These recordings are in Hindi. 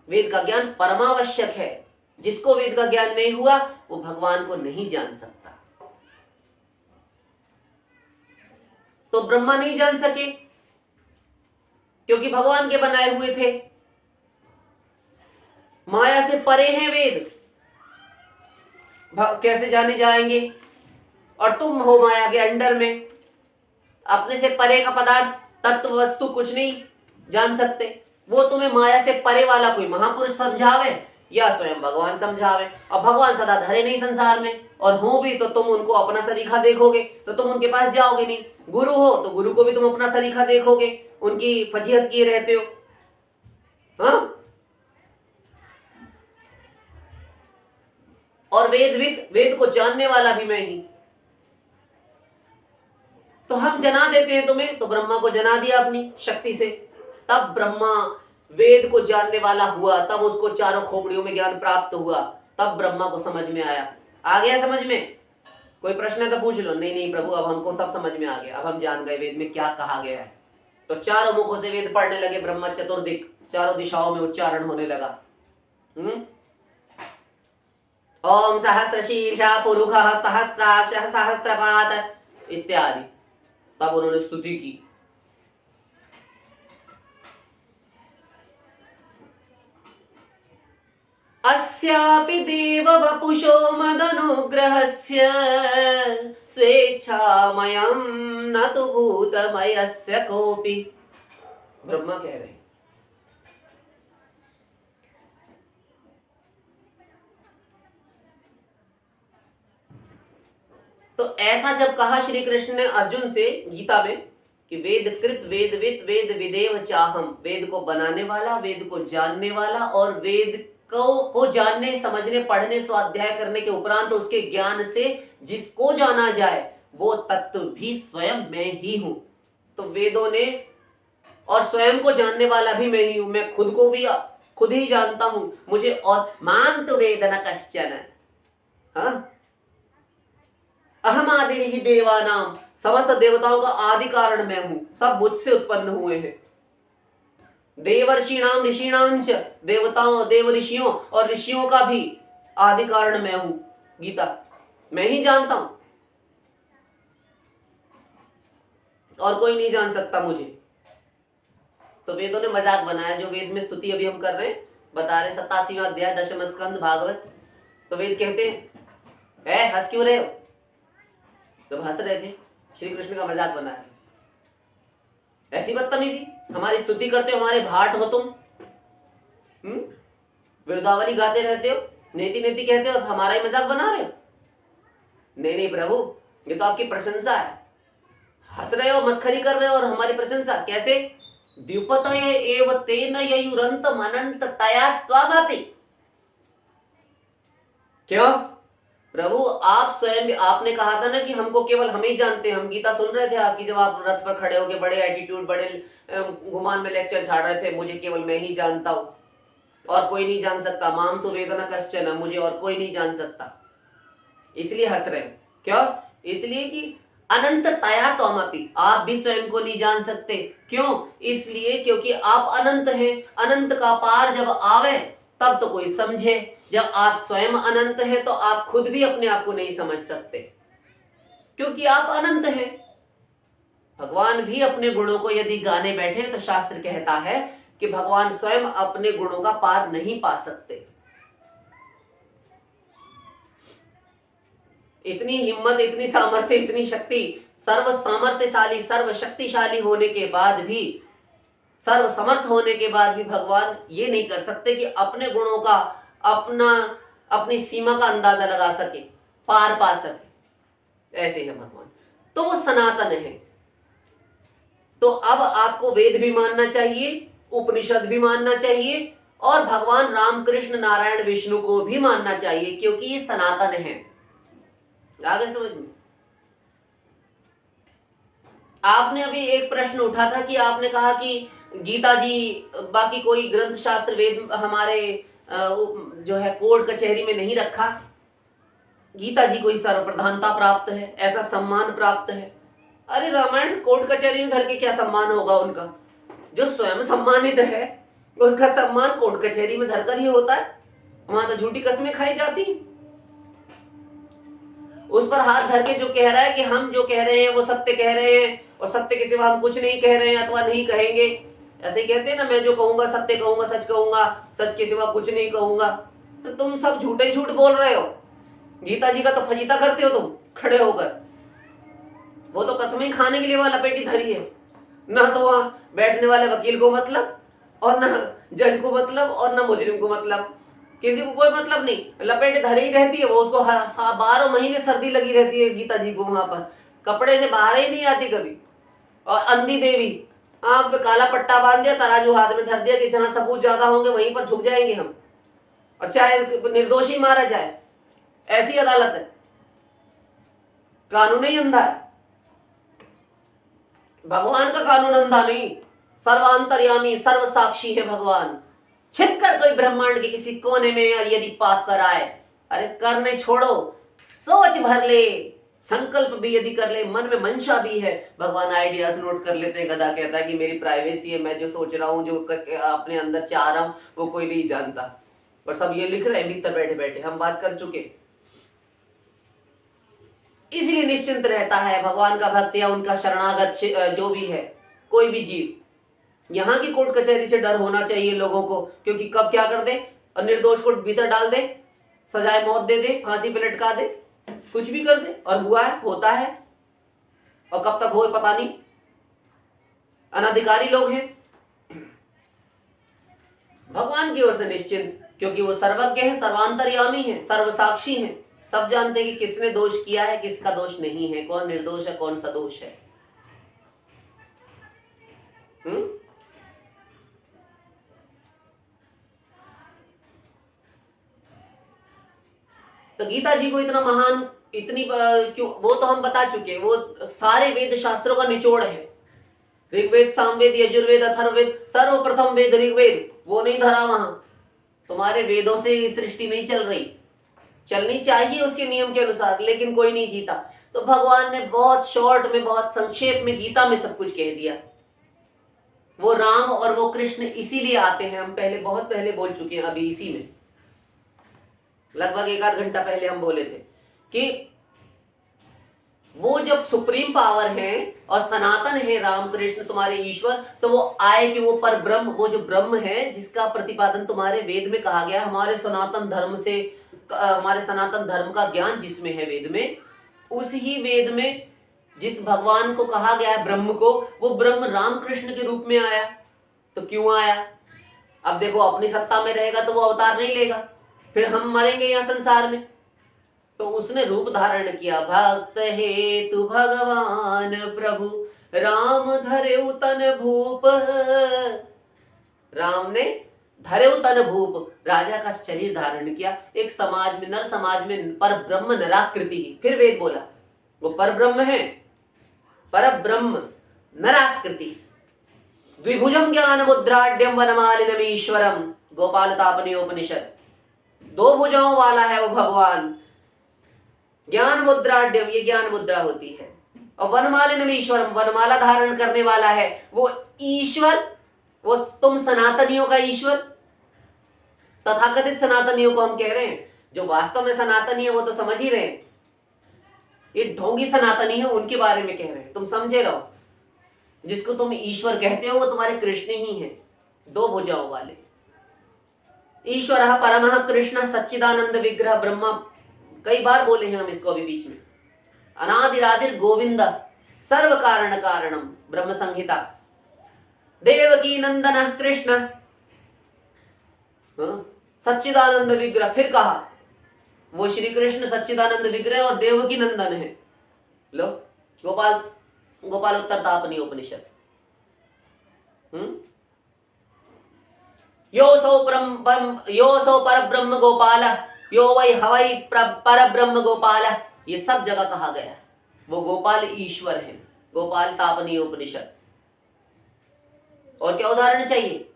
वेद का ज्ञान परमावश्यक है। जिसको वेद का ज्ञान नहीं हुआ वो भगवान को नहीं जान सकता। तो ब्रह्मा नहीं जान सके क्योंकि भगवान के बनाए हुए थे। माया से परे हैं वेद, कैसे जाने जाएंगे? और तुम हो माया के अंडर में, अपने से परे का पदार्थ तत्व वस्तु कुछ नहीं जान सकते। वो तुम्हें माया से परे वाला कोई महापुरुष समझावे या स्वयं भगवान समझावे। और भगवान सदा धरे नहीं संसार में, और हो भी तो तुम उनको अपना सरीखा देखोगे तो तुम उनके पास जाओगे नहीं। गुरु हो तो गुरु को भी तुम अपना सरीखा देखोगे, उनकी फजीहत किए रहते हो। हाँ? और वेदविद, वेद को जानने वाला भी मैं ही। तो हम जना देते हैं तुम्हें, तो ब्रह्मा को जना दिया अपनी शक्ति से। तब ब्रह्मा वेद को जानने वाला हुआ, तब उसको चारों खोपड़ियों में ज्ञान प्राप्त हुआ, तब ब्रह्मा को समझ में आया। आ गया समझ में? कोई प्रश्न है तो पूछ लो। नहीं नहीं प्रभु, अब हमको सब समझ में आ गया, अब हम जान गए वेद में क्या कहा गया है। तो चारों मुखों से वेद पढ़ने लगे ब्रह्मा, चतुर्दिक, चारों दिशाओं में उच्चारण होने लगा। ओम सहस्र शीर्षा पुरुषः सहस्राक्षः सहस्रपाद इत्यादि। तब उन्होंने स्तुति की। अस्यापि देव वपुषो मदनुग्रहस्य स्वेच्छामयं न तु भूतमयस्य कोपि। ब्रह्मा कह रहे हैं तो ऐसा जब कहा श्री कृष्ण ने अर्जुन से गीता में कि वेद कृत वेदवित वेद विदेव चाहम, वेद को बनाने वाला, वेद को जानने वाला, और वेद को जानने समझने पढ़ने स्वाध्याय करने के उपरांत उसके ज्ञान से जिसको जाना जाए वो तत्व भी स्वयं मैं ही हूं। तो वेदों ने, और स्वयं को जानने वाला भी मैं ही हूं, मैं खुद को भी खुद ही जानता हूं मुझे। और मान तो वेदना कश्चन, हाँ, अहम आदि ही देवानाम, समस्त देवताओं का आदि कारण मैं हूं, सब मुझसे उत्पन्न हुए हैं। देवर्षिणाम ऋषिणाम च, देवताओं देव ऋषियों और ऋषियों का भी आदि कारण मैं हूं। गीता मैं ही जानता हूं और कोई नहीं जान सकता मुझे। तो वेदों ने मजाक बनाया, जो वेद में स्तुति अभी हम कर रहे हैं, बता रहे 87वां अध्याय 10वें स्कंद भागवत। तो वेद कहते हैं हंस क्यों रहे हो? जब हंस रहे थे, श्री कृष्ण का मजाक बना है। ऐसी बदतमीजी, हमारी स्तुति करते हो, हमारे भाट हो तुम, वृंदावली गाते रहते हो, नेति नेति कहते हो और हमारा ही मजाक बना रहे हो। नहीं नहीं प्रभु, ये तो आपकी प्रशंसा है। हंस रहे हो, मस्खरी कर रहे हो और हमारी प्रशंसा कैसे? द्युपतये एव तेन ययुरन्तम अनंत तया त्वमपि। क्यों प्रभु? आप स्वयं, आपने कहा था ना कि हमको केवल हम ही जानते हैं। हम गीता सुन रहे थे आपकी, जब आप रथ पर खड़े होकर बड़े एटीट्यूड, बड़े गुमान में लेक्चर छाड़ रहे थे, मुझे केवल मैं ही जानता हूं और कोई नहीं जान सकता। माम तो वेदना कश्चन, मुझे और कोई नहीं जान सकता। इसलिए हंस रहे हैं। क्यों? इसलिए कि अनंत तया त्वमपि, आप भी स्वयं को नहीं जान सकते। क्यों? इसलिए क्योंकि आप अनंत हैं। अनंत का पार जब आवे तब तो कोई समझे। जब आप स्वयं अनंत हैं तो आप खुद भी अपने आप को नहीं समझ सकते, क्योंकि आप अनंत हैं। भगवान भी अपने गुणों को यदि गाने बैठे तो शास्त्र कहता है कि भगवान स्वयं अपने गुणों का पार नहीं पा सकते। इतनी हिम्मत, इतनी सामर्थ्य, इतनी शक्ति, सर्व सामर्थ्यशाली, सर्व शक्तिशाली होने के बाद भी, सर्व समर्थ होने के बाद भी भगवान ये नहीं कर सकते कि अपने गुणों का, अपनी सीमा का अंदाजा लगा सके, पार पा सके। ऐसे है भगवान, तो वो सनातन है। तो अब आपको वेद भी मानना चाहिए, उपनिषद भी मानना चाहिए, और भगवान राम कृष्ण नारायण विष्णु को भी मानना चाहिए, क्योंकि ये सनातन है। आगे समझ में? आपने अभी एक प्रश्न उठा था कि आपने कहा कि गीता जी, बाकी कोई ग्रंथ शास्त्र वेद हमारे जो है कोर्ट कचहरी में नहीं रखा। गीता जी को इस तरह प्रधानता प्राप्त है, ऐसा सम्मान प्राप्त है। अरे रामायण कोर्ट कचहरी में धर के क्या सम्मान होगा उनका? जो स्वयं सम्मानित है, उसका सम्मान कोर्ट कचहरी में धरकर ही होता है, वहां तो झूठी कस्में खाई जाती हैं। उस पर हाथ धर के जो कह रहा है कि हम जो कह रहे हैं वो सत्य कह रहे हैं और सत्य के सिवा हम कुछ नहीं कह रहे हैं अथवा नहीं कहेंगे, ऐसे ही कहते हैं ना, मैं जो कहूंगा सत्य कहूंगा, सच कहूंगा, सच के सिवा कुछ नहीं कहूंगा। तो तुम सब झूठे झूठ बोल रहे हो। गीता जी का तो फजीता करते हो तुम खड़े होकर। वो तो कसमें खाने के लिए वहां लपेटी धरी है, ना तो वहां बैठने वाले वकील को मतलब, और ना जज को मतलब, और ना मुजरिम को मतलब, किसी को कोई मतलब नहीं, लपेटे धरी ही रहती है वो। उसको 12 महीने सर्दी लगी रहती है गीता जी को, वहां पर कपड़े से बाहर ही नहीं आती कभी। और अंधी देवी, आंख पे काला पट्टा बांध दिया, तराजू हाथ में धर दिया कि जहां सबूत ज्यादा होंगे वहीं पर झुक जाएंगे हम, और चाहे निर्दोषी मारा जाए। ऐसी अदालत है, कानून ही अंधा है। भगवान का कानून अंधा नहीं, सर्वांतर्यामी सर्व साक्षी है भगवान। छिपकर कोई ब्रह्मांड के किसी कोने में यदि पाप कराए, अरे करने छोड़ो, सोच भर ले, संकल्प भी यदि कर ले, मन में मंशा भी है, भगवान आइडियाज नोट कर लेते हैं। गधा कहता है कि मेरी प्राइवेसी है, मैं जो सोच रहा हूं, जो अपने अंदर चाह रहा हूं, वो कोई नहीं जानता, पर सब ये लिख रहे हैं भीतर बैठे बैठे, हम बात कर चुके। इसलिए निश्चिंत रहता है भगवान का भक्त या उनका शरणागत जो भी है, कोई भी जीव। यहाँ की कोर्ट कचहरी से डर होना चाहिए लोगों को, क्योंकि कब क्या कर दे और निर्दोष को भीतर डाल दे, सजाए मौत दे दे, फांसी पे लटका दे, कुछ भी कर दे। और हुआ है, होता है, और कब तक हो पता नहीं। अनाधिकारी लोग हैं। भगवान की ओर से निश्चिंत, क्योंकि वो सर्वज्ञ है, सर्वांतर्यामी है, सर्वसाक्षी है, सब जानते हैं कि किसने दोष किया है, किसका दोष नहीं है, कौन निर्दोष है, कौन सदोष है। तो गीता जी को इतना महान, इतनी क्यों, वो तो हम बता चुके, वो सारे वेद शास्त्रों का निचोड़ है। ऋग्वेद, सामवेद, यजुर्वेद, अथर्ववेद, सर्वप्रथम वेद ऋग्वेद, वो नहीं धरा वहां। तुम्हारे वेदों से सृष्टि नहीं चल रही, चलनी चाहिए उसके नियम के अनुसार, लेकिन कोई नहीं जीता। तो भगवान ने बहुत शॉर्ट में, बहुत संक्षेप में गीता में सब कुछ कह दिया। वो राम और वो कृष्ण इसीलिए आते हैं, हम पहले बहुत पहले बोल चुके हैं, अभी इसी में लगभग 1 आध घंटा पहले हम बोले थे कि वो जब सुप्रीम पावर है और सनातन है राम कृष्ण तुम्हारे ईश्वर, तो वो आए कि वो पर ब्रह्म, वो जो ब्रह्म है जिसका प्रतिपादन तुम्हारे वेद में कहा गया, हमारे सनातन धर्म से, हमारे सनातन धर्म का ज्ञान जिसमें है वेद में, उस ही वेद में जिस भगवान को कहा गया है ब्रह्म को, वो ब्रह्म राम कृष्ण के रूप में आया। तो क्यों आया? अब देखो, अपनी सत्ता में रहेगा तो वो अवतार नहीं लेगा, फिर हम मरेंगे यहाँ संसार में। तो उसने रूप धारण किया, भक्त हेतु भगवान प्रभु राम धरेउ तन भूप। राम ने धरेउ तन भूप, राजा का शरीर धारण किया। एक समाज में, नर समाज में पर ब्रह्म नराकृति, फिर वेद बोला वो पर ब्रह्म है, पर ब्रह्म नराकृति, द्विभुजम ज्ञान मुद्राढ्यम वनमालिनम ईश्वरम, गोपाल तापनी उपनिषद। 2 भुजाओं वाला है वो भगवान। ज्ञान मुद्राढ्यम, ये ज्ञान मुद्रा होती है। और वनमालिनम ईश्वरम, वनमाला धारण करने वाला है वो ईश्वर, वो तुम सनातनियों का ईश्वर। तथाकथित सनातनियों को हम कह रहे हैं, जो वास्तव में सनातनी है वो तो समझ ही रहे हैं, ये ढोंगी सनातनी है उनके बारे में कह रहे हैं, तुम समझे रहो। जिसको तुम ईश्वर कहते हो वो तुम्हारे कृष्ण ही हैं, 2 भुजाओं वाले। ईश्वर परमः कृष्ण सच्चिदानंद विग्रह ब्रह्मा, कई बार बोले हैं हम इसको अभी बीच में। अनादिरादिर गोविंद सर्व कारण कारणम, ब्रह्म संहिता। देवकी नंदन कृष्ण सच्चिदानंद विग्रह, फिर कहा वो श्री कृष्ण सच्चिदानंद विग्रह और देवकी नंदन है। लो, गोपाल उत्तर उपनिषद। यो सौ पर ब्रह्म गोपाल, यो वै हवै पर ब्रह्म गोपाल, ये सब जगह कहा गया। वो गोपाल ईश्वर है, गोपाल तापनीय उपनिषद। और क्या उदाहरण चाहिए?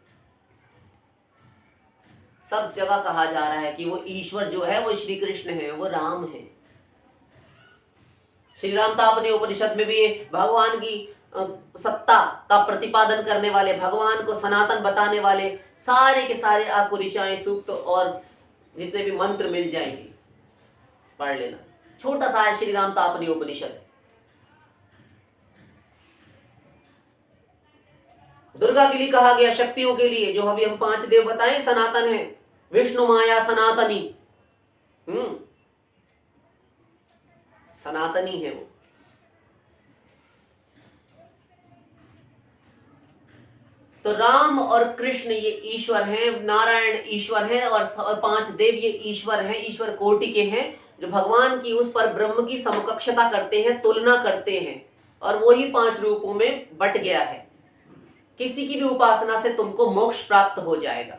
सब जगह कहा जा रहा है कि वो ईश्वर जो है वो श्री कृष्ण है, वो राम है। श्री राम तापनीय उपनिषद में भी भगवान की सत्ता का प्रतिपादन करने वाले, भगवान को सनातन बताने वाले सारे के सारे आपको ऋचाएं, सूक्त और जितने भी मंत्र मिल जाएंगे, पढ़ लेना। छोटा सा है श्री राम तापनी उपनिषद। दुर्गा के लिए कहा गया, शक्तियों के लिए, जो अभी हम 5 देव बताएं सनातन है, विष्णु माया सनातनी, सनातनी है वो। तो राम और कृष्ण ये ईश्वर हैं, नारायण ईश्वर हैं, और 5 देव ये ईश्वर हैं, ईश्वर कोटि के हैं, जो भगवान की उस पर ब्रह्म की समकक्षता करते हैं, तुलना करते हैं, और वो ही 5 रूपों में बट गया है। किसी की भी उपासना से तुमको मोक्ष प्राप्त हो जाएगा।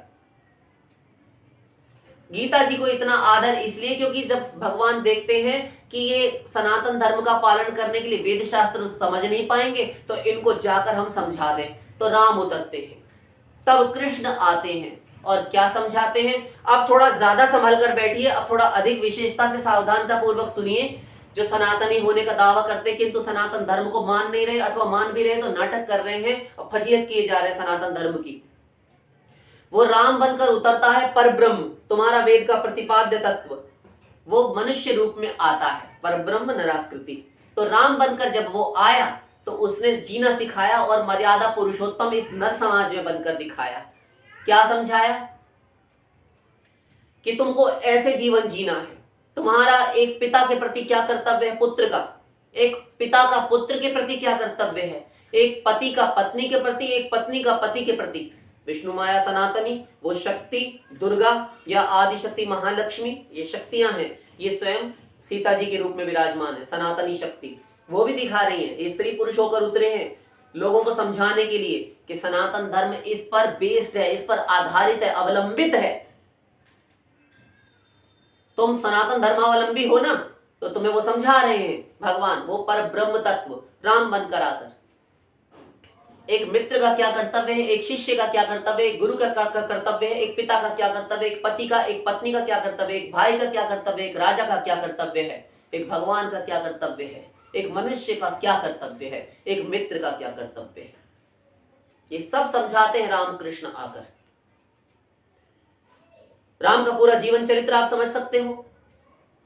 गीता जी को इतना आदर इसलिए क्योंकि जब भगवान देखते हैं कि ये सनातन धर्म का पालन करने के लिए वेद शास्त्र समझ नहीं पाएंगे, तो इनको जाकर हम समझा दें, तो राम उतरते हैं, तब कृष्ण आते हैं और क्या समझाते हैं। अब थोड़ा ज्यादा संभल कर बैठिए, अब थोड़ा अधिक विशेषता से सावधानता पूर्वक सुनिए। जो सनातनी होने का दावा करते हैं किंतु सनातन धर्म को मान नहीं रहे, अथवा मान भी रहे तो नाटक कर रहे हैं और फजीहत किए जा रहे हैं सनातन धर्म की। वो राम बनकर उतरता है, पर ब्रह्म, तुम्हारा वेद का प्रतिपाद्य तत्व, वो मनुष्य रूप में आता है, पर ब्रह्म नराकृति। तो राम बनकर जब वो आया तो उसने जीना सिखाया और मर्यादा पुरुषोत्तम इस नर समाज में बनकर दिखाया। क्या समझाया? कि तुमको ऐसे जीवन जीना है। तुम्हारा एक पिता के प्रति क्या कर्तव्य है, पुत्र का, एक पिता का पुत्र के प्रति क्या कर्तव्य है, एक पति का पत्नी के प्रति, एक पत्नी का पति के प्रति। विष्णु माया सनातनी, वो शक्ति दुर्गा या आदि शक्ति महालक्ष्मी, ये शक्तियां हैं, ये स्वयं सीता जी के रूप में विराजमान है, सनातनी शक्ति, वो भी दिखा रही है। स्त्री पुरुष होकर उतरे हैं लोगों को समझाने के लिए कि सनातन धर्म इस पर बेस्ड है, इस पर आधारित है, अवलंबित है। तुम सनातन धर्मावलंबी हो ना, तो तुम्हें वो समझा रहे हैं भगवान, वो पर ब्रह्म तत्व राम बनकर आकर। एक मित्र का क्या कर्तव्य है, एक शिष्य का क्या कर्तव्य है, एक गुरु का क्या कर्तव्य है, एक पिता का क्या कर्तव्य है, एक पति का, एक पत्नी का क्या कर्तव्य है, एक भाई का क्या कर्तव्य है, एक राजा का क्या कर्तव्य है, एक भगवान का क्या कर्तव्य है, एक मनुष्य का क्या कर्तव्य है, एक मित्र का क्या कर्तव्य है। ये सब समझाते हैं रामकृष्ण आकर। राम का पूरा जीवन चरित्र आप समझ सकते हो।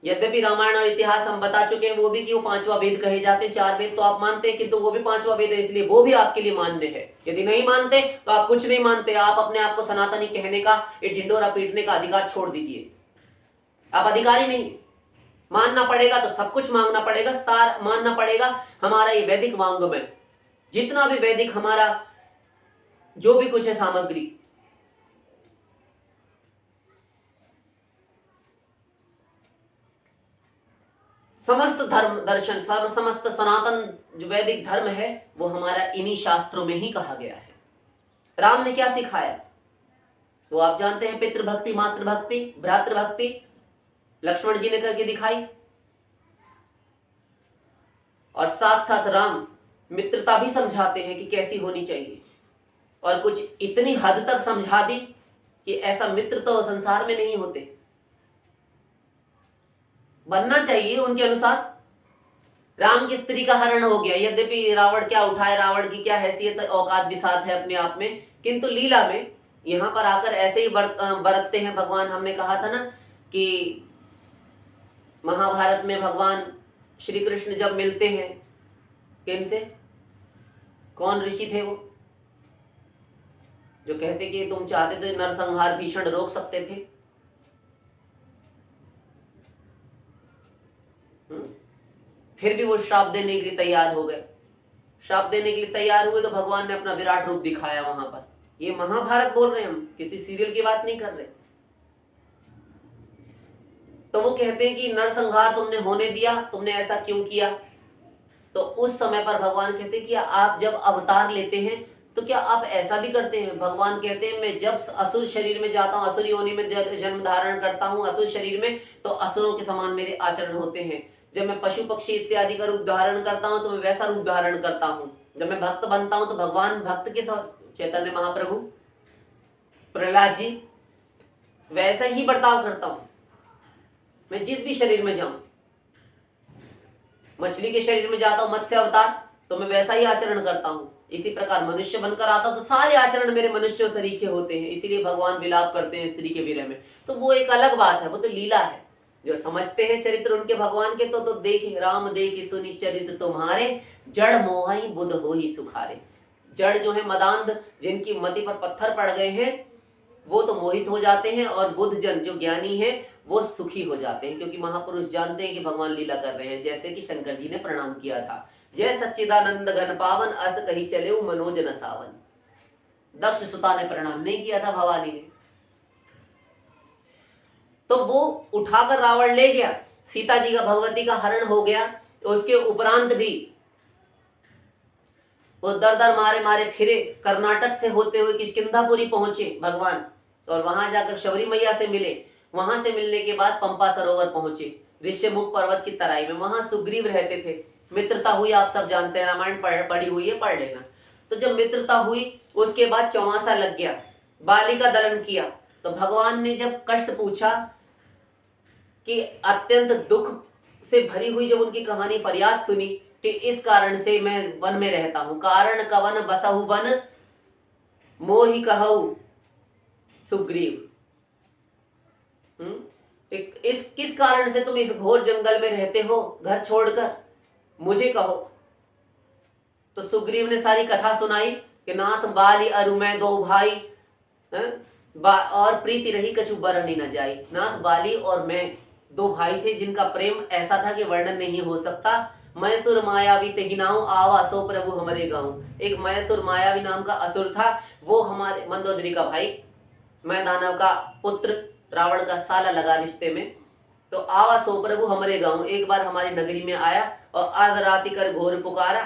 यद्यपि रामायण और इतिहास हम बता चुके हैं, वो भी कि वो 5वां वेद कहे जाते हैं, 4 वेद तो आप मानते हैं, किंतु वो भी 5वां वेद है, इसलिए वो भी आपके लिए मान्य है। यदि नहीं मानते तो आप कुछ नहीं मानते, आप अपने आप को सनातनी कहने का, ये ढिंडोरा पीटने का अधिकार छोड़ दीजिए। आप अधिकारी नहीं, मानना पड़ेगा तो सब कुछ मांगना पड़ेगा, सार मानना पड़ेगा। हमारा ये वैदिक वांग्मय, जितना भी वैदिक हमारा जो भी कुछ है सामग्री, समस्त धर्म दर्शन, समस्त सनातन जो वैदिक धर्म है, वो हमारा इन्हीं शास्त्रों में ही कहा गया है। राम ने क्या सिखाया वो आप जानते हैं, पितृभक्ति, मातृभक्ति, भ्रातृभक्ति लक्ष्मण जी ने करके दिखाई, और साथ साथ राम मित्रता भी समझाते हैं कि कैसी होनी चाहिए, और कुछ इतनी हद तक समझा दी कि ऐसा मित्र तो संसार में नहीं होते, बनना चाहिए उनके अनुसार। राम की स्त्री का हरण हो गया, यद्यपि रावण क्या उठाए, रावण की क्या हैसियत औकात भी साथ है अपने आप में, किंतु लीला में यहां पर आकर ऐसे ही बरतते हैं भगवान। हमने कहा था ना कि महाभारत में भगवान श्री कृष्ण जब मिलते हैं किनसे, कौन ऋषि थे वो जो कहते कि तुम चाहते तो नरसंहार भीषण रोक सकते थे। फिर भी वो श्राप देने के लिए तैयार हो गए। श्राप देने के लिए तैयार हुए तो भगवान ने अपना विराट रूप दिखाया वहां पर। ये महाभारत बोल रहे हैं हम, किसी सीरियल की बात नहीं कर रहे। तो वो कहते हैं कि नरसंहार तुमने होने दिया, तुमने ऐसा क्यों किया। तो उस समय पर भगवान कहते हैं कि आप जब अवतार लेते हैं तो क्या आप ऐसा भी करते हैं। भगवान कहते हैं मैं जब असुर शरीर में जाता हूँ, असुर योनि में जन्म धारण करता हूँ असुर शरीर में, तो असुरों के समान मेरे आचरण होते हैं। जब मैं पशु पक्षी इत्यादि का रूप धारण करता हूं तो मैं वैसा रूप धारण करता हूं। जब मैं भक्त बनता हूं तो भगवान भक्त के साथ, चैतन्य महाप्रभु, प्रहलाद जी, वैसा ही बर्ताव करता हूं मैं जिस भी शरीर में जाऊं। मछली के शरीर में जाता हूं मत्स्य अवतार, तो मैं वैसा ही आचरण करता हूँ। इसी प्रकार मनुष्य बनकर आता तो सारे आचरण मेरे मनुष्यों सरीखे होते हैं, इसीलिए भगवान विलाप करते हैं स्त्री के विरह में। तो वो एक अलग बात है, वो तो लीला है। जो समझते हैं चरित्र उनके भगवान के तो देखे राम देख सुनी चरित्र तुम्हारे, जड़ मोहाई बुध हो ही सुखारे। जड़ जो है मदांध, जिनकी मति पर पत्थर पड़ गए हैं, वो तो मोहित हो जाते हैं, और बुद्ध जन जो ज्ञानी है वो सुखी हो जाते हैं, क्योंकि महापुरुष जानते हैं कि भगवान लीला कर रहे हैं। जैसे कि शंकर जी ने प्रणाम किया था, जय सच्चिदानंद घन पावन अस कही चले मनोज न सावन। दक्ष सुता ने प्रणाम नहीं किया था भवानी ने, तो वो उठाकर रावण ले गया। सीता जी का भगवती का हरण हो गया। तो उसके उपरांत भी वो दर दर मारे मारे फिरे, कर्नाटक से होते हुए किष्किंधापुरी पहुंचे भगवान, और वहां जाकर शबरी मैया से मिले। वहां से मिलने के बाद पंपा सरोवर पहुंचे, ऋष्यमुख पर्वत की तराई में। वहां सुग्रीव रहते थे, मित्रता हुई, आप सब जानते हैं, रामायण पढ़ी हुई है, पढ़ लेना। तो जब मित्रता हुई उसके बाद चौमासा लग गया, बाली का दलन किया। तो भगवान ने जब कष्ट पूछा कि अत्यंत दुख से भरी हुई जब उनकी कहानी फरियाद सुनी कि इस कारण से मैं वन में रहता हूं, कारण कवन बसहु वन मोहि कहु सुग्रीव। इस किस कारण से तुम इस घोर जंगल में रहते हो घर छोड़कर, मुझे कहो। तो सुग्रीव ने सारी कथा सुनाई कि नाथ बाली अरु मैं दो भाई, और प्रीति रही कछु बरनी न जाई। नाथ बाली और मैं दो भाई थे जिनका प्रेम ऐसा था कि वर्णन नहीं हो सकता। मैसुर मायावी तेहि नाउ आवा सो प्रभु हमारे गाँव। एक मैसुर मायावी नाम का असुर था, वो हमारे मंदोदरी का भाई, मैं दानव का पुत्र, रावण का साला लगा रिश्ते में। तो आवा सो प्रभु हमारे गाँव, एक बार हमारी नगरी में आया और अर्धराति कर घोर पुकारा,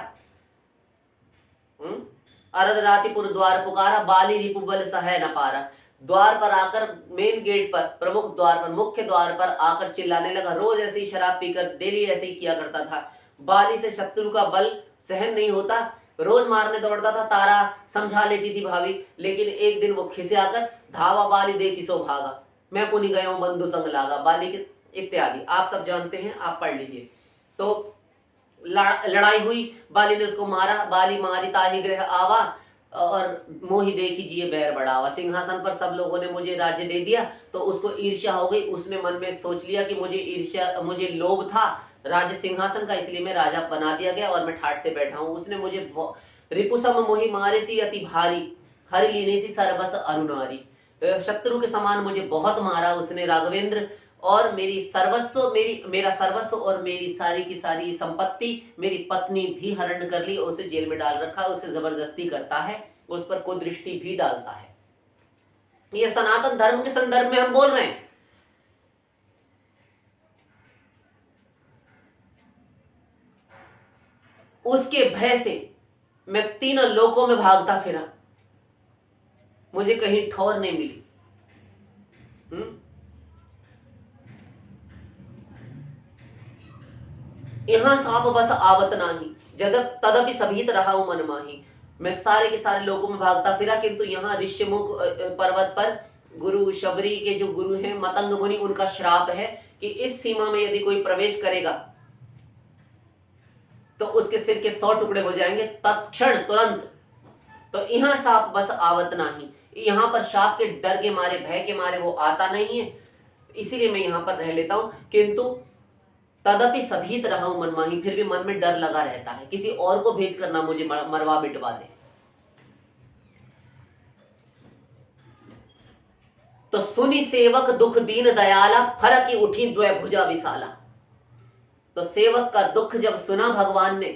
अर्धरातिपुर द्वार पुकारा, बाली रिपु बल सह न पारा। द्वार पर आकर, मेन गेट पर, प्रमुख द्वार पर, मुख्य द्वार पर आकर चिल्लाने लगा। रोज ऐसे ही शराब पीकर डेली ऐसे ही किया करता था। बाली से शत्रु का बल सहन नहीं होता, रोज मारने दौड़ता था। तारा समझा लेती थी भाभी, लेकिन एक दिन वो खिसे आकर धावा बाली देखी सो भागा, मैं पुनि गया हूं बंधु संग लागा, बाली के इत्यादि आप सब जानते हैं, आप पढ़ लीजिए। तो लड़ाई हुई, बाली ने उसको मारा। बाली मारी ताहि गृह आवा, और मोहि देखी जिए बैर बढ़ावा। सिंहासन पर सब लोगों ने मुझे राज्य दे दिया, तो उसको ईर्ष्या हो गई। उसने मन में सोच लिया कि मुझे लोभ था राज्य सिंहासन का, इसलिए मैं राजा बना दिया गया और मैं ठाट से बैठा हूं। उसने मुझे रिपुसम मोहि मारे सी अति भारी, हरि लीने सी सरबस अरुणारी। शत्रु के समान मुझे बहुत मारा उसने राघवेंद्र, और मेरी सर्वस्व, मेरा सर्वस्व और मेरी सारी की सारी संपत्ति, मेरी पत्नी भी हरण कर ली, उसे जेल में डाल रखा, उसे जबरदस्ती करता है, उस पर कुदृष्टि भी डालता है। ये सनातन धर्म के संदर्भ में हम बोल रहे हैं। उसके भय से मैं तीनों लोकों में भागता फिरा, मुझे कहीं ठौर नहीं मिली। यहाँ साप बस आवत नाही, जदप तदपि सभीत रहा मन माही। मैं सारे के सारे लोगों में भागता फिरा, किंतु यहाँ ऋष्यमुख पर्वत पर गुरु शबरी के जो गुरु हैं मतंग मुनि, उनका श्राप है कि इस सीमा में यदि कोई प्रवेश करेगा तो उसके सिर के 100 टुकड़े हो जाएंगे तत्क्षण, तुरंत। तो यहाँ साप बस आवत नाही, यहाँ पर शाप के डर के मारे, भय के मारे वो आता नहीं है, इसीलिए मैं यहाँ पर रह लेता हूं। किंतु तदपि सभीत रहा हूं मनमाही, फिर भी मन में डर लगा रहता है, किसी और को भेज कर ना मुझे मरवा मिटवा दे। तो सुनी सेवक दुख दीन दयाला, फरकी उठी द्वय भुजा विशाला। तो सेवक का दुख जब सुना भगवान ने,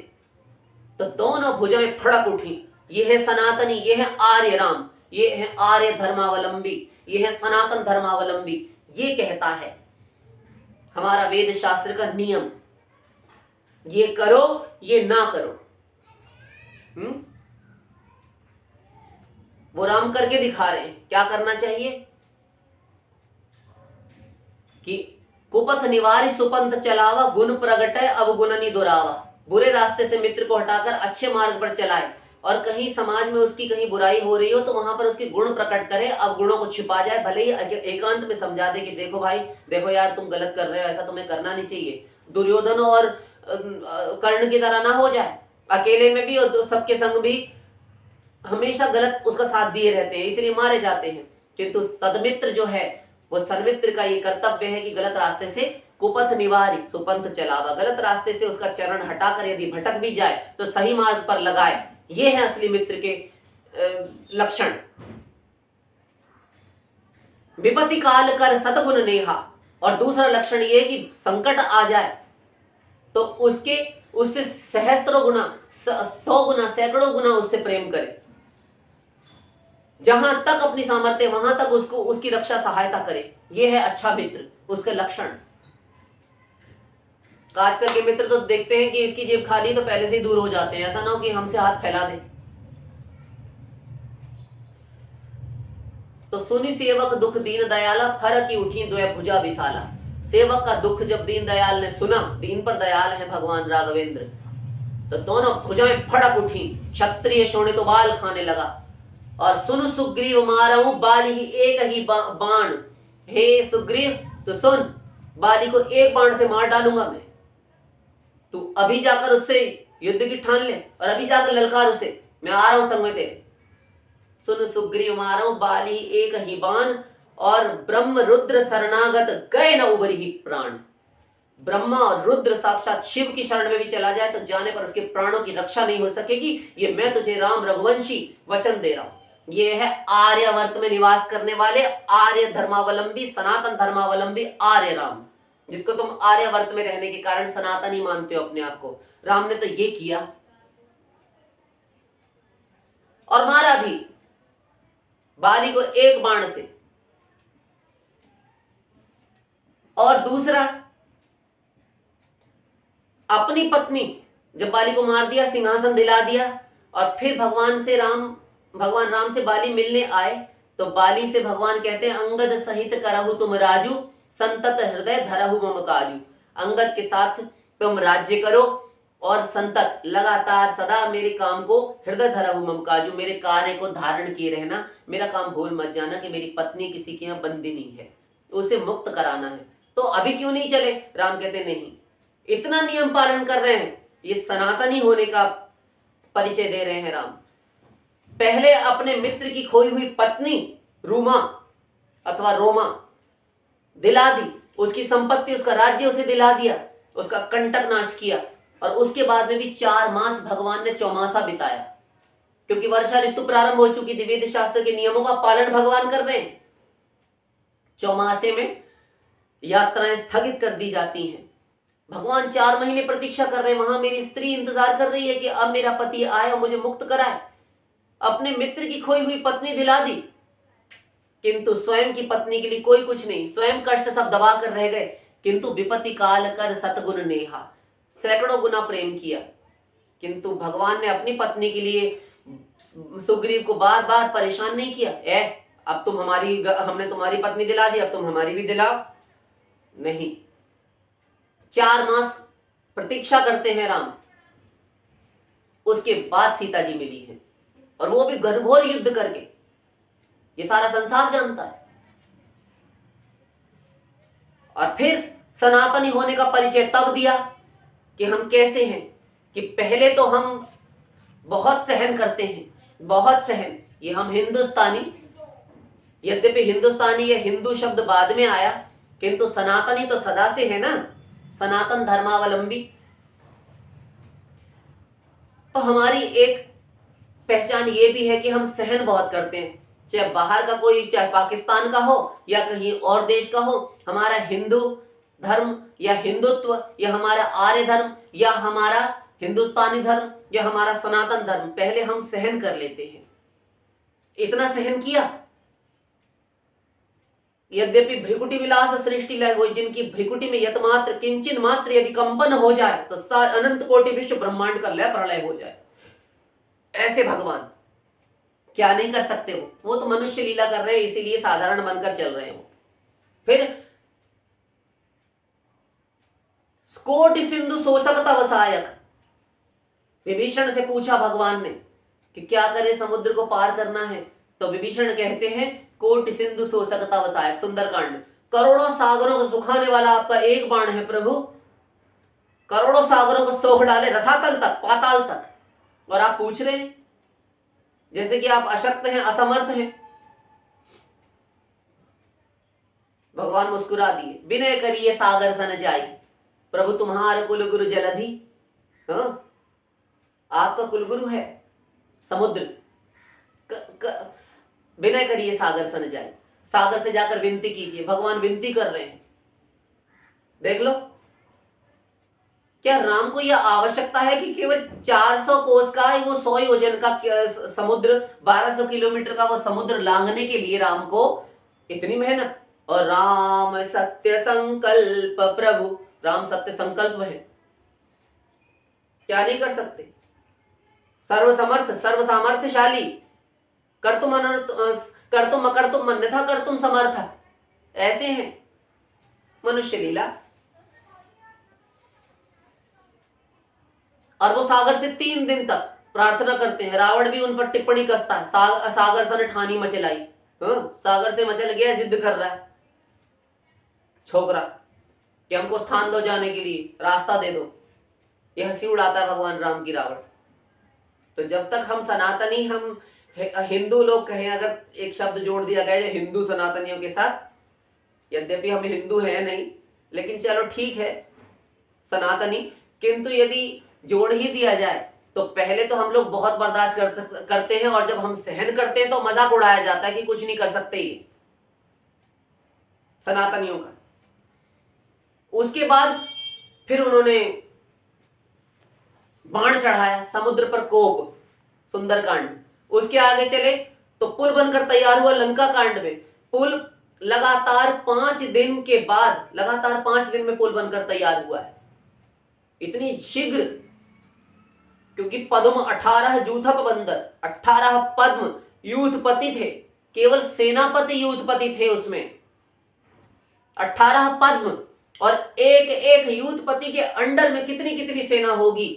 तो दोनों भुजाएं फड़क उठी। ये है सनातनी, ये है आर्य राम, ये है आर्य धर्मावलंबी, ये है सनातन धर्मावलंबी। ये कहता है हमारा वेद शास्त्र का नियम, ये करो ये ना करो। वो राम करके दिखा रहे हैं क्या करना चाहिए कि कुपथ निवारी सुपंथ चलावा, गुण प्रगटय अवगुणनी दुरावा। बुरे रास्ते से मित्र को हटाकर अच्छे मार्ग पर चलाए, और कहीं समाज में उसकी कहीं बुराई हो रही हो तो वहां पर उसके गुण प्रकट करे, अवगुणों को छिपा जाए, भले ही एकांत में समझा दे कि देखो भाई, देखो यार तुम गलत कर रहे हो, ऐसा तुम्हें करना नहीं चाहिए। दुर्योधन और कर्ण की तरह ना हो जाए, अकेले में भी और तो सबके संग भी हमेशा गलत उसका साथ दिए रहते हैं, इसलिए मारे जाते हैं। किंतु सदमित्र जो है, वो सन्मित्र का ये कर्तव्य है कि गलत रास्ते से कुपथ निवारी सुपंथ चलावा, गलत रास्ते से उसका चरण हटाकर यदि भटक भी जाए तो सही मार्ग पर लगाए। ये है असली मित्र के लक्षण। विपत्ति काल कर सतगुण नेहा, और दूसरा लक्षण ये कि संकट आ जाए तो उससे सहस्त्रों गुना, 100 गुना, सैकड़ों गुना उससे प्रेम करे। जहां तक अपनी सामर्थ्य वहां तक उसको उसकी रक्षा सहायता करे। ये है अच्छा मित्र, उसके लक्षण। आजकल के मित्र तो देखते हैं कि इसकी जेब खाली तो पहले से ही दूर हो जाते हैं, ऐसा ना हो कि हमसे हाथ फैला दे। तो सुनी सेवक दुख दीन दयाला, फर की उठी द्वय भुजा विशाला। सेवक का दुख जब दीन दयाल ने सुना, दीन पर दयाल है भगवान राघवेंद्र, तो दोनों भुजाएं फड़क उठी, क्षत्रिय शोणे तो बाल खाने लगा। और सुन सुग्रीव मारहूं बाली ही एक ही बाण, हे सुग्रीव तो सुन, बाली को एक बाण से मार डालूंगा मैं। तू अभी जाकर उससे युद्ध की ठान ले और अभी जाकर ललकार उसे, मैं आ रहा हूं संग में तेरे। सुन सुग्रीव मारहूं बाली एक ही बाण, और ब्रह्म रुद्र शरणागत गए न उबरी ही प्राण। ब्रह्मा और रुद्र साक्षात शिव की शरण में भी चला जाए तो जाने पर उसके प्राणों की रक्षा नहीं हो सकेगी। ये मैं तुझे राम रघुवंशी वचन दे रहा हूं। ये है आर्यावर्त में निवास करने वाले आर्य धर्मावलंबी, सनातन धर्मावलंबी आर्य राम, जिसको तुम आर्यावर्त में रहने के कारण सनातनी मानते हो अपने आप को। राम ने तो ये किया और मारा भी बाली को एक बाण से। और दूसरा, अपनी पत्नी जब बाली को मार दिया, सिंहासन दिला दिया, और फिर भगवान राम से बाली मिलने आए तो बाली से भगवान कहते हैं, अंगद सहित करहु तुम राजू, संतत हृदय धरहु मम काजू। अंगद के साथ तुम राज्य करो और संतत लगातार सदा मेरे काम को हृदय धरहु मम काजू, मेरे कार्य को धारण किए रहना, मेरा काम भूल मत जाना कि मेरी पत्नी किसी की यहाँ बंदिनी है, उसे मुक्त कराना है। तो अभी क्यों नहीं चले? राम कहते नहीं, इतना नियम पालन कर रहे हैं, ये सनातनी होने का परिचय दे रहे हैं राम। पहले अपने मित्र की खोई हुई पत्नी रूमा अथवा रोमा दिला दी, उसकी संपत्ति, उसका राज्य उसे दिला दिया, उसका कंटक नाश किया, और उसके बाद में भी 4 मास भगवान ने चौमासा बिताया, क्योंकि वर्षा ऋतु प्रारंभ हो चुकी थी। वेद शास्त्र के नियमों का पालन भगवान कर रहे हैं। चौमासे में यात्राएं स्थगित कर दी जाती हैं। भगवान 4 महीने प्रतीक्षा कर रहे हैं, वहां मेरी स्त्री इंतजार कर रही है कि अब मेरा पति आए और मुझे मुक्त कराए। अपने मित्र की खोई हुई पत्नी दिला दी, किंतु स्वयं की पत्नी के लिए कोई कुछ नहीं, स्वयं कष्ट सब दबा कर रह गए। किंतु विपत्ति काल कर सतगुण नेहा, सैकड़ों गुना प्रेम किया। किंतु भगवान ने अपनी पत्नी के लिए सुग्रीव को बार बार परेशान नहीं किया, अब तुम हमने तुम्हारी पत्नी दिला दी, अब तुम हमारी भी दिलाओ। नहीं, 4 मास प्रतीक्षा करते हैं राम, उसके बाद सीता जी मिली है, और वो भी घनघोर युद्ध करके। ये सारा संसार जानता है। और फिर सनातनी होने का परिचय तब दिया कि हम कैसे हैं, कि पहले तो हम बहुत सहन करते हैं, बहुत सहन। ये हम हिंदुस्तानी, यद्यपि हिंदुस्तानी या हिंदू शब्द बाद में आया, किंतु सनातनी तो सदा से है ना, सनातन धर्मावलंबी। तो हमारी एक पहचान ये भी है कि हम सहन बहुत करते हैं, चाहे बाहर का कोई, चाहे पाकिस्तान का हो या कहीं और देश का हो। हमारा हिंदू धर्म या हिंदुत्व या हमारा आर्य धर्म या हमारा हिंदुस्तानी धर्म या हमारा सनातन धर्म, पहले हम सहन कर लेते हैं। इतना सहन किया, यद्यपि भ्रिकुटी विलास सृष्टि लय हुई, जिनकी भ्रिकुटी में यतमात्र किंचन मात्र यदि कंपन हो जाए तो अनंत कोटि विश्व ब्रह्मांड का लय प्रलय हो जाए। ऐसे भगवान क्या नहीं कर सकते? वो तो मनुष्य लीला कर रहे हैं, इसीलिए साधारण बनकर चल रहे हैं वो। फिर कोटि सिंधु शोषक तवसायक, विभीषण से पूछा भगवान ने कि क्या करे, समुद्र को पार करना है। तो विभीषण कहते हैं, कोटि सिंधु शोषक तवसायक, सुंदरकांड, करोड़ों सागरों को सुखाने वाला आपका एक बाण है प्रभु, करोड़ों सागरों को सोख डाले रसातल तक, पाताल तक। और आप पूछ रहे हैं जैसे कि आप अशक्त हैं, असमर्थ हैं। भगवान मुस्कुरा दिए, विनय करिए सागर सन जाई, प्रभु तुम्हार कुल गुरु जलधि। हाँ, आपका कुलगुरु है समुद्र। विनय करिए सागर सन जाए, सागर से जाकर विनती कीजिए। भगवान विनती कर रहे हैं। देख लो, क्या राम को यह आवश्यकता है कि केवल 400 कोस का है वो 100 योजन का समुद्र, 1200 किलोमीटर का वो समुद्र लांघने के लिए राम को इतनी मेहनत? और राम सत्य संकल्प प्रभु, राम सत्य संकल्प है, क्या नहीं कर सकते? सर्वसमर्थ, सर्वसामर्थ्यशाली, कर तुम अकर्तुम अन्यथा कर तुम समर्थ, ऐसे हैं मनुष्य लीला। और वो सागर से 3 दिन तक प्रार्थना करते हैं। रावण भी उन पर टिप्पणी कसता है, सागर सन ठानी मचलाई। सागर से मचल गया, जिद कर रहा है छोकरा कि हमको स्थान दो जाने के लिए, रास्ता दे दो। ये हंसी उड़ाता है भगवान राम की रावण। तो जब तक हम सनातनी, हम हिंदू लोग कहें, अगर एक शब्द जोड़ दिया गया है हिंदू सनातनियों के साथ, यद्यपि हम हिंदू हैं नहीं, लेकिन चलो ठीक है सनातनी, किंतु यदि जोड़ ही दिया जाए तो पहले तो हम लोग बहुत बर्दाश्त करते हैं, और जब हम सहन करते हैं तो मजाक उड़ाया जाता है कि कुछ नहीं कर सकते ये सनातनियों का। उसके बाद फिर उन्होंने बाण चढ़ाया समुद्र पर कोप, सुंदरकांड। उसके आगे चले तो पुल बनकर तैयार हुआ लंका कांड में। पुल लगातार 5 दिन के बाद, लगातार 5 दिन में पुल बनकर तैयार हुआ है, इतनी शीघ्र। क्योंकि पद्म 18 जूथक बंदर, 18 पद्म यूथपति थे, केवल सेनापति यूथपति थे उसमें, 18 पद्म, और एक एक यूथपति के अंडर में कितनी कितनी सेना होगी।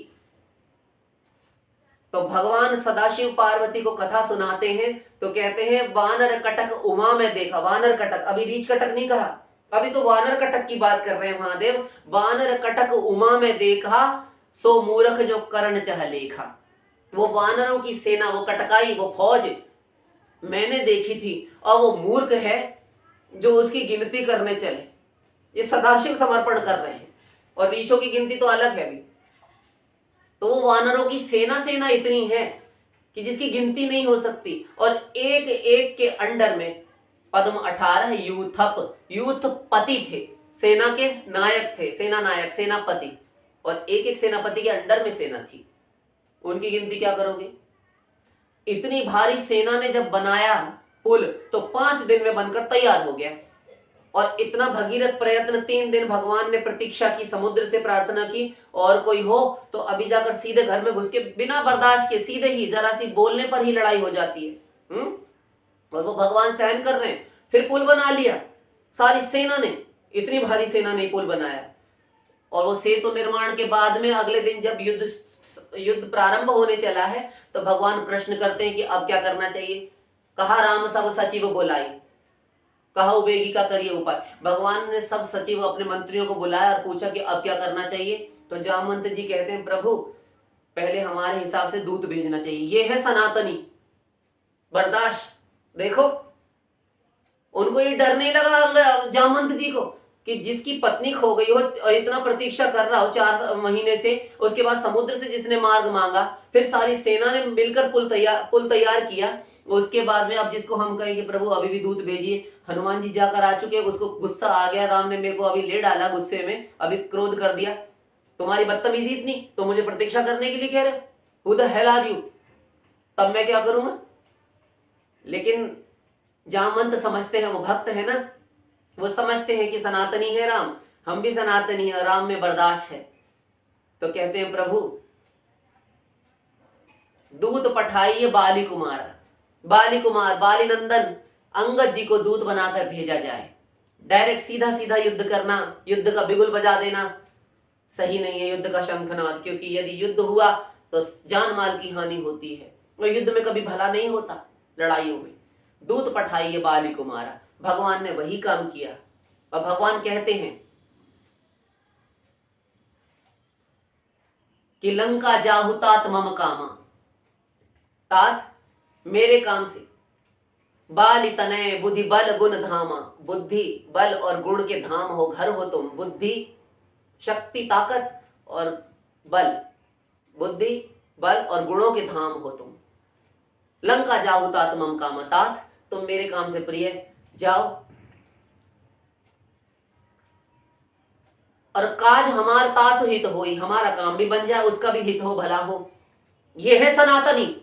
तो भगवान सदाशिव पार्वती को कथा सुनाते हैं तो कहते हैं वानर कटक उमा में देखा। वानर कटक, अभी रीछ कटक नहीं कहा, अभी तो वानर कटक की बात कर रहे हैं महादेव। वानर कटक उमा में देखा, सो मूर्ख जो करण चह लेखा। वो वानरों की सेना, वो कटकाई, वो फौज मैंने देखी थी, और वो मूर्ख है जो उसकी गिनती करने चले। ये सदाशिव समर्पण कर रहे हैं, और ऋषियों की गिनती तो अलग है अभी। तो वो वानरों की सेना इतनी है कि जिसकी गिनती नहीं हो सकती, और एक एक के अंडर में पद्म 18 यूथपति थे, सेना के नायक थे, सेना नायक, सेनापति, और एक एक सेनापति के अंडर में सेना थी। उनकी गिनती क्या करोगे? इतनी भारी सेना ने जब बनाया पुल तो 5 दिन में बनकर तैयार हो गया। और इतना भगीरथ प्रयत्न, 3 दिन भगवान ने प्रतीक्षा की, समुद्र से प्रार्थना की, और कोई हो तो अभी जाकर सीधे घर में घुस के बिना बर्दाश्त के सीधे ही, जरा सी बोलने पर ही लड़ाई हो जाती है। और वो भगवान सहन कर रहे हैं। फिर पुल बना लिया सारी सेना ने, इतनी भारी सेना ने पुल बनाया। और वो सेतु निर्माण के बाद में अगले दिन जब युद्ध प्रारंभ होने चला है तो भगवान प्रश्न करते हैं कि अब क्या करना चाहिए। कहा राम सब सचिव बुलाई, कहा उबेगी का करिए उपाय। भगवान ने सब सचिव, अपने मंत्रियों को बुलाया और पूछा कि अब क्या करना चाहिए। तो जामवंत जी कहते हैं प्रभु पहले हमारे हिसाब से दूत भेजना चाहिए। ये है सनातनी बर्दाश्त। देखो उनको ये डर नहीं लगा जामवंत जी को कि जिसकी पत्नी खो गई हो, इतना प्रतीक्षा कर रहा हो 4 महीने से, उसके बाद समुद्र से जिसने मार्ग मांगा, फिर सारी सेना ने मिलकर पुल तैयार किया, उसके बाद में अब जिसको हम कहें कि प्रभु अभी भी दूत भेजिए। हनुमान जी जाकर आ चुके, उसको गुस्सा आ गया, राम ने मेरे को अभी ले डाला गुस्से में, अभी क्रोध कर दिया, तुम्हारी बदतमीजी इतनी, तो मुझे प्रतीक्षा करने के लिए कह रहे, who the hell are you, तब मैं क्या करूंगा। लेकिन जामवंत समझते हैं, वो भक्त है ना, वो समझते हैं कि सनातनी है राम, हम भी सनातनी है, राम में बर्दाश्त है। तो कहते हैं प्रभु दूत पठाइए बाली कुमार, बाली नंदन अंगद जी को दूत बनाकर भेजा जाए। डायरेक्ट सीधा सीधा युद्ध करना, युद्ध का बिगुल बजा देना सही नहीं है, युद्ध का शंखनाद, क्योंकि यदि युद्ध हुआ तो जान माल की हानि होती है, और युद्ध में कभी भला नहीं होता, लड़ाइयों में। दूत पठाइए बाली कुमारा, भगवान ने वही काम किया। और भगवान कहते हैं कि लंका जाहुतात मम कामा, तात मेरे काम से बाल तनय बुद्धि बल गुण धामा, बुद्धि बल और गुण के धाम हो, घर हो तुम। बुद्धि शक्ति ताकत और बल, बुद्धि बल और गुणों के धाम हो तुम। लंका जाओ तात मम काम, तात तुम मेरे काम से प्रिय जाओ और काज हमार तास हित होई, हमारा काम भी बन जाए, उसका भी हित हो, भला हो। ये है सनातनी।